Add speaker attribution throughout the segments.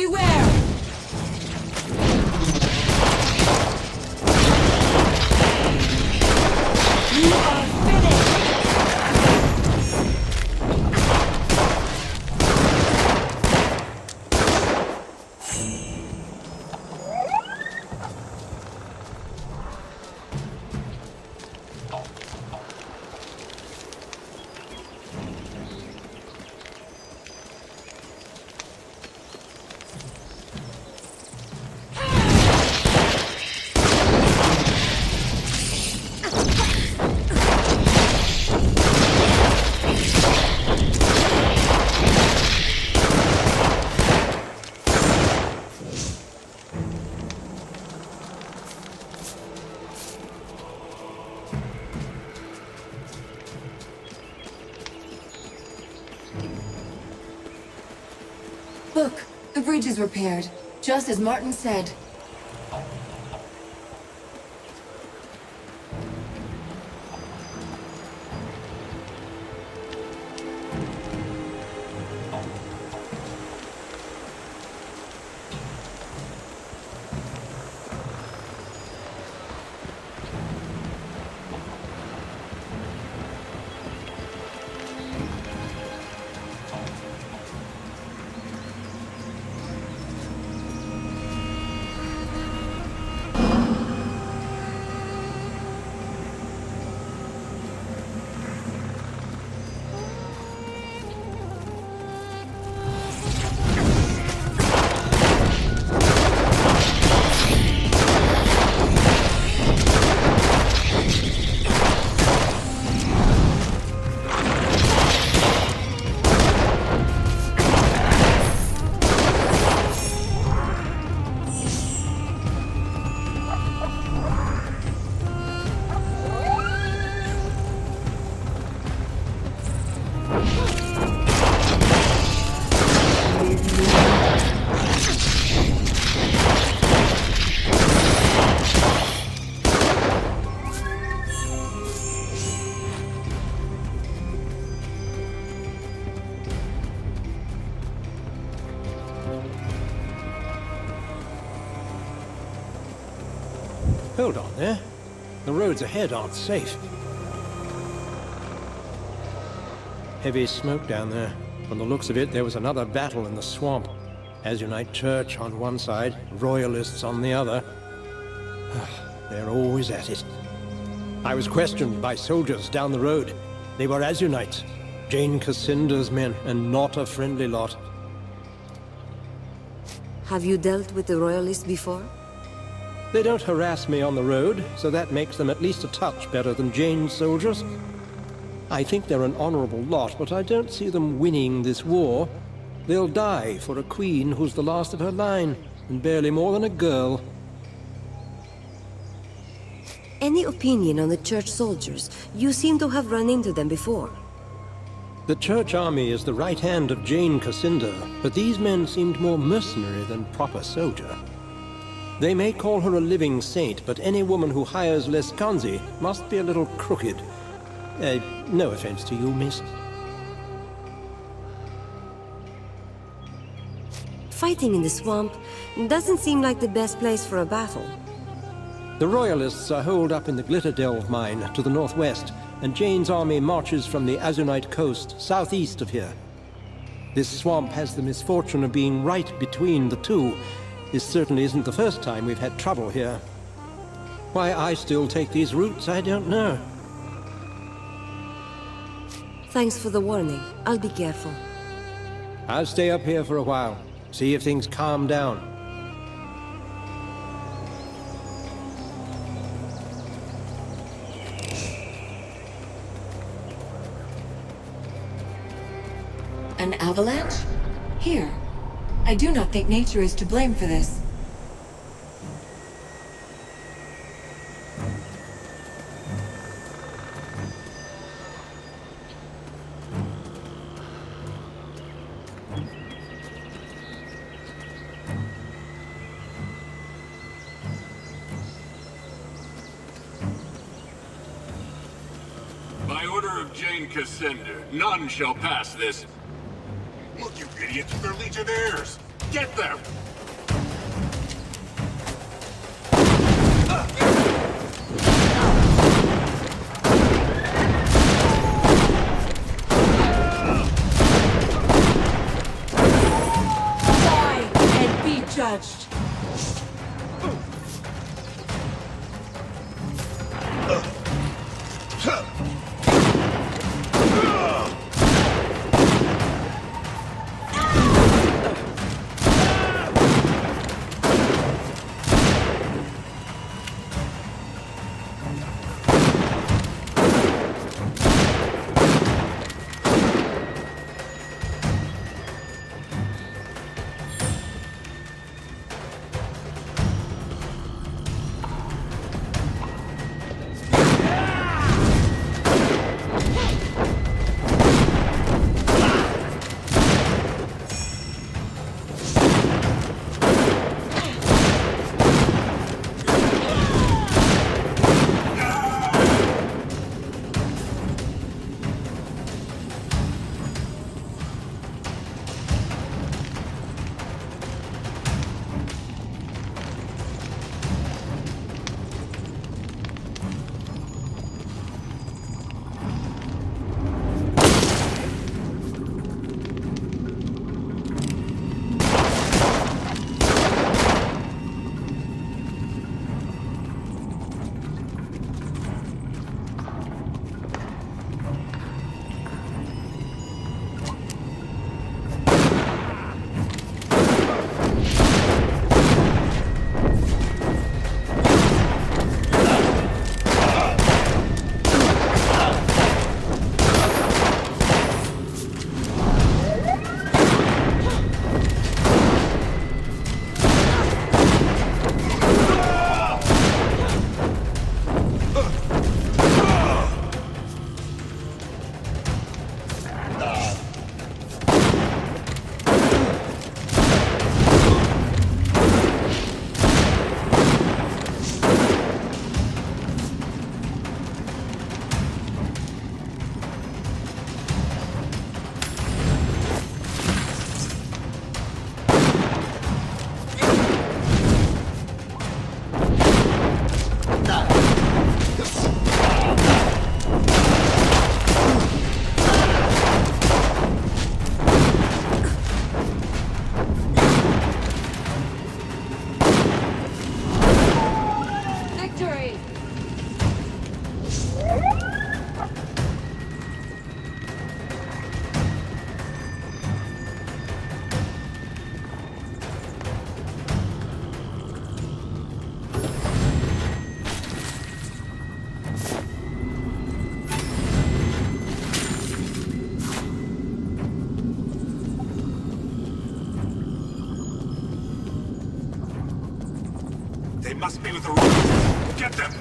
Speaker 1: Beware! You are finished! Look, the bridge is repaired, just as Martin said.
Speaker 2: Hold on there. The roads ahead aren't safe. Heavy smoke down there. From the looks of it, there was another battle in the swamp. Azunite Church on one side, Royalists on the other. They're always at it. I was questioned by soldiers down the road. They were Azunites, Jane Cassinda's men, and not a friendly lot.
Speaker 3: Have you dealt with the Royalists before?
Speaker 2: They don't harass me on the road, so that makes them at least a touch better than Jane's soldiers. I think they're an honorable lot, but I don't see them winning this war. They'll die for a queen who's the last of her line, and barely more than a girl.
Speaker 3: Any opinion on the Church soldiers? You seem to have run into them before.
Speaker 2: The Church army is the right hand of Jane Cassinda, but these men seemed more mercenary than proper soldier. They may call her a living saint, but any woman who hires Lescanzi must be a little crooked. No offense to you, miss.
Speaker 3: Fighting in the swamp doesn't seem like the best place for a battle.
Speaker 2: The Royalists are holed up in the Glitterdelve mine to the northwest, and Jane's army marches from the Azunite coast southeast of here. This swamp has the misfortune of being right between the two. This certainly isn't the first time we've had trouble here. Why I still take these routes, I don't know.
Speaker 3: Thanks for the warning. I'll be careful.
Speaker 2: I'll stay up here for a while, see if things calm down.
Speaker 1: An avalanche? Here. I do not think nature is to blame for this.
Speaker 4: By order of Jane Cassinda, none shall pass this.
Speaker 5: Look, you idiots, they're Legionnaires!
Speaker 4: Get them!
Speaker 1: Die and be judged.
Speaker 4: They must be with the royals. Get them!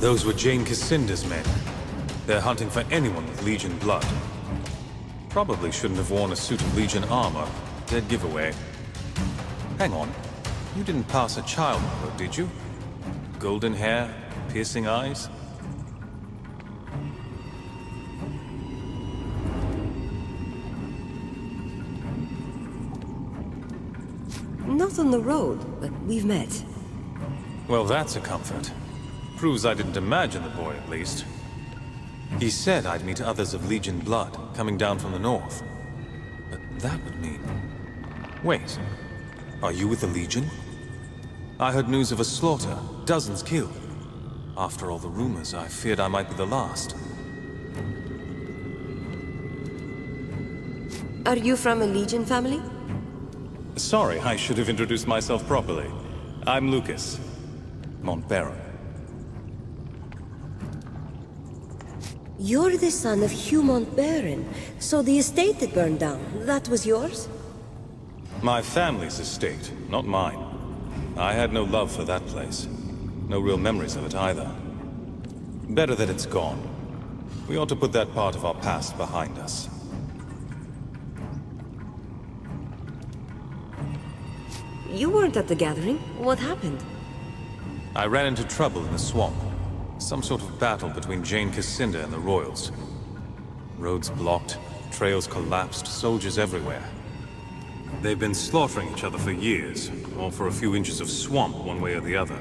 Speaker 5: Those were Jane Cassinda's men. They're hunting for anyone with Legion blood. Probably shouldn't have worn a suit of Legion armor. Dead giveaway. Hang on. You didn't pass a child model, did you? Golden hair, piercing eyes?
Speaker 3: Not on the road, but we've met.
Speaker 5: Well, that's a comfort. Proves I didn't imagine the boy, at least. He said I'd meet others of Legion blood, coming down from the north. But that would mean... Wait. Are you with the Legion? I heard news of a slaughter, dozens killed. After all the rumors, I feared I might be the last.
Speaker 3: Are you from a Legion family?
Speaker 5: Sorry, I should have introduced myself properly. I'm Lucas, Montbaron.
Speaker 3: You're the son of Hugh Montbaron, so the estate that burned down, that was yours?
Speaker 5: My family's estate, not mine. I had no love for that place. No real memories of it either. Better that it's gone. We ought to put that part of our past behind us.
Speaker 3: You weren't at the gathering. What happened?
Speaker 5: I ran into trouble in the swamp. Some sort of battle between Jane Cassinda and the Royals. Roads blocked, trails collapsed, soldiers everywhere. They've been slaughtering each other for years, all for a few inches of swamp one way or the other.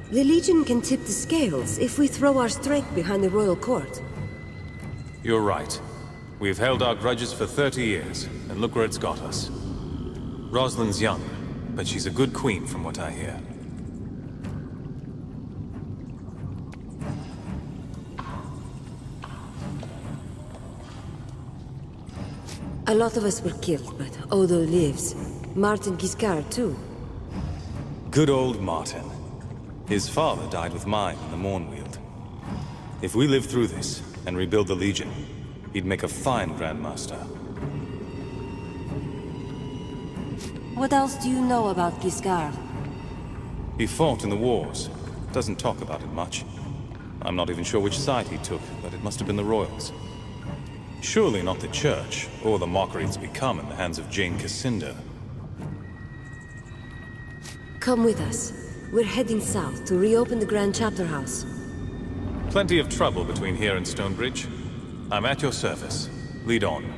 Speaker 3: The Legion can tip the scales if we throw our strength behind the royal court.
Speaker 5: You're right. We've held our grudges for 30 years, and look where it's got us. Rosalind's young, but she's a good queen from what I hear.
Speaker 3: A lot of us were killed, but Odo lives. Martin Giscard, too.
Speaker 5: Good old Martin. His father died with mine in the Mornweald. If we live through this, and rebuild the Legion, he'd make a fine Grandmaster.
Speaker 3: What else do you know about Giscard?
Speaker 5: He fought in the wars. Doesn't talk about it much. I'm not even sure which side he took, but it must have been the Royals. Surely not the Church, or the mockery it's become in the hands of Jane Cassinda.
Speaker 3: Come with us. We're heading south to reopen the Grand Chapter House.
Speaker 5: Plenty of trouble between here and Stonebridge. I'm at your service. Lead on.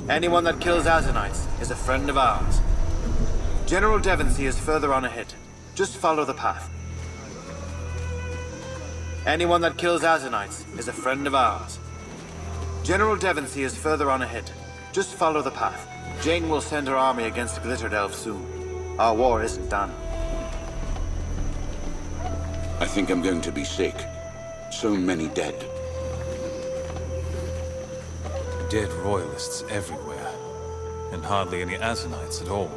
Speaker 6: Anyone that kills Azanites is a friend of ours. General Devonsey is further on ahead. Just follow the path. Anyone that kills Azanites is a friend of ours. General Devonsey is further on ahead. Just follow the path. Jane will send her army against the Glitterdelve soon. Our war isn't done.
Speaker 7: I think I'm going to be sick. So many dead.
Speaker 5: Dead royalists everywhere, and hardly any Azanites at all.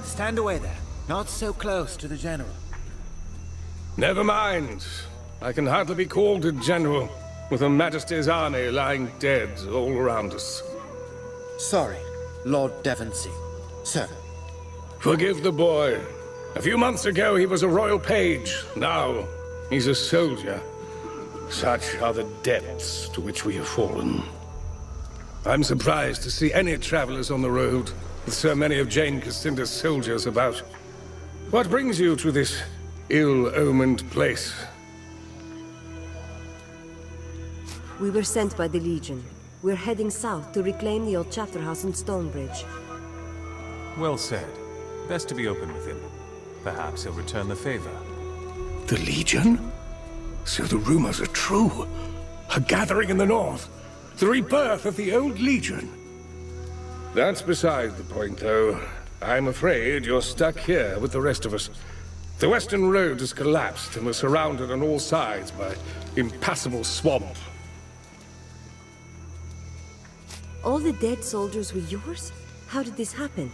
Speaker 6: Stand away there. Not so close to the General.
Speaker 2: Never mind. I can hardly be called a general, with Her Majesty's army lying dead all around us.
Speaker 6: Sorry, Lord Devonsey. Sir.
Speaker 2: Forgive the boy. A few months ago he was a royal page. Now he's a soldier. Such are the depths to which we have fallen. I'm surprised to see any travelers on the road, with so many of Jane Cassinda's soldiers about. What brings you to this ill-omened place?
Speaker 3: We were sent by the Legion. We're heading south to reclaim the old chapter house in Stonebridge.
Speaker 5: Well said. Best to be open with him. Perhaps he'll return the favor.
Speaker 2: The Legion? So the rumors are true. A gathering in the north. The rebirth of the old Legion. That's beside the point, though. I'm afraid you're stuck here with the rest of us. The western road has collapsed and we're surrounded on all sides by impassable swamp.
Speaker 3: All the dead soldiers were yours? How did this happen?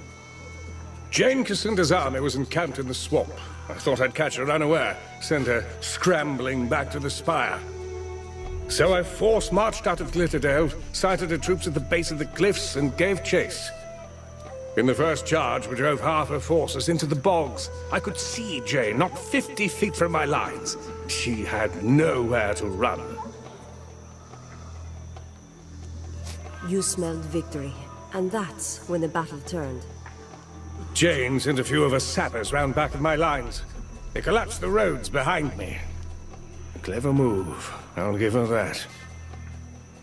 Speaker 2: Jane Cassinda's army was encamped in the swamp. I thought I'd catch her unaware, send her scrambling back to the spire. So I force-marched out of Glitterdale, sighted her troops at the base of the cliffs, and gave chase. In the first charge, we drove half her forces into the bogs. I could see Jane, not 50 feet from my lines. She had nowhere to run.
Speaker 3: You smelled victory, and that's when the battle turned.
Speaker 2: Jane sent a few of her sappers round back of my lines. They collapsed the roads behind me. A clever move, I'll give her that.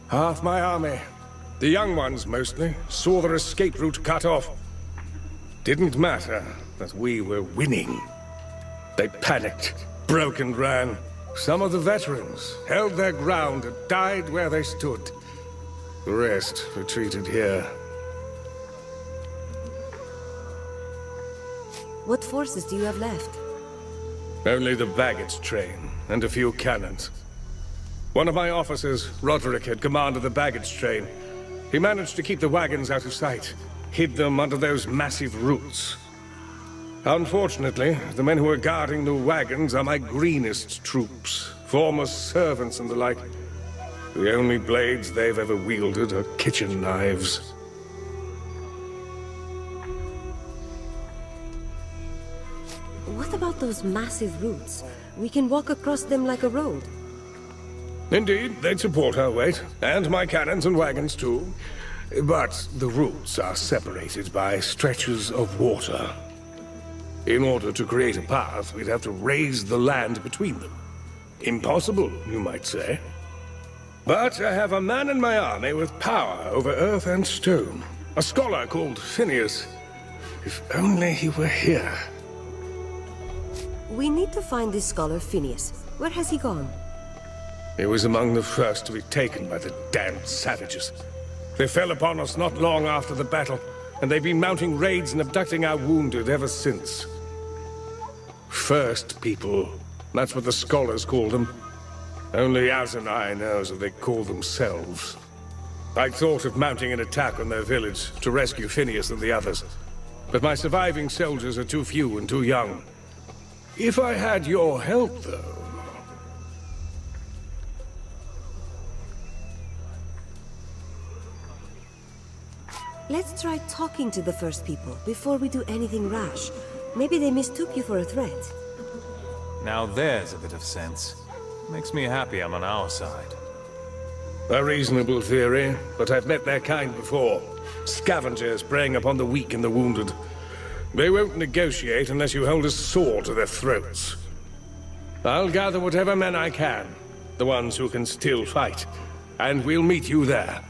Speaker 2: Half my army, the young ones mostly, saw their escape route cut off. Didn't matter that we were winning. They panicked, broke and ran. Some of the veterans held their ground and died where they stood. The rest retreated here.
Speaker 3: What forces do you have left?
Speaker 2: Only the baggage train and a few cannons. One of my officers, Roderick, had commanded the baggage train. He managed to keep the wagons out of sight, hid them under those massive roots. Unfortunately, the men who are guarding the wagons are my greenest troops, former servants and the like. The only blades they've ever wielded are kitchen knives.
Speaker 3: What about those massive roots? We can walk across them like a road.
Speaker 2: Indeed, they'd support our weight, and my cannons and wagons too. But the roots are separated by stretches of water. In order to create a path, we'd have to raise the land between them. Impossible, you might say. But I have a man in my army with power over earth and stone. A scholar called Phineas. If only he were here.
Speaker 3: We need to find this scholar Phineas. Where has he gone?
Speaker 2: He was among the first to be taken by the damned savages. They fell upon us not long after the battle, and they've been mounting raids and abducting our wounded ever since. First people, that's what the scholars called them. Only Azanai knows what they call themselves. I thought of mounting an attack on their village to rescue Phineas and the others. But my surviving soldiers are too few and too young. If I had your help, though...
Speaker 3: Let's try talking to the first people before we do anything rash. Maybe they mistook you for a threat.
Speaker 5: Now there's a bit of sense. Makes me happy I'm on our side.
Speaker 8: A reasonable theory, but I've met their kind before. Scavengers preying upon the weak and the wounded. They won't negotiate unless you hold a sword to their throats. I'll gather whatever men I can, the ones who can still fight, and we'll meet you there.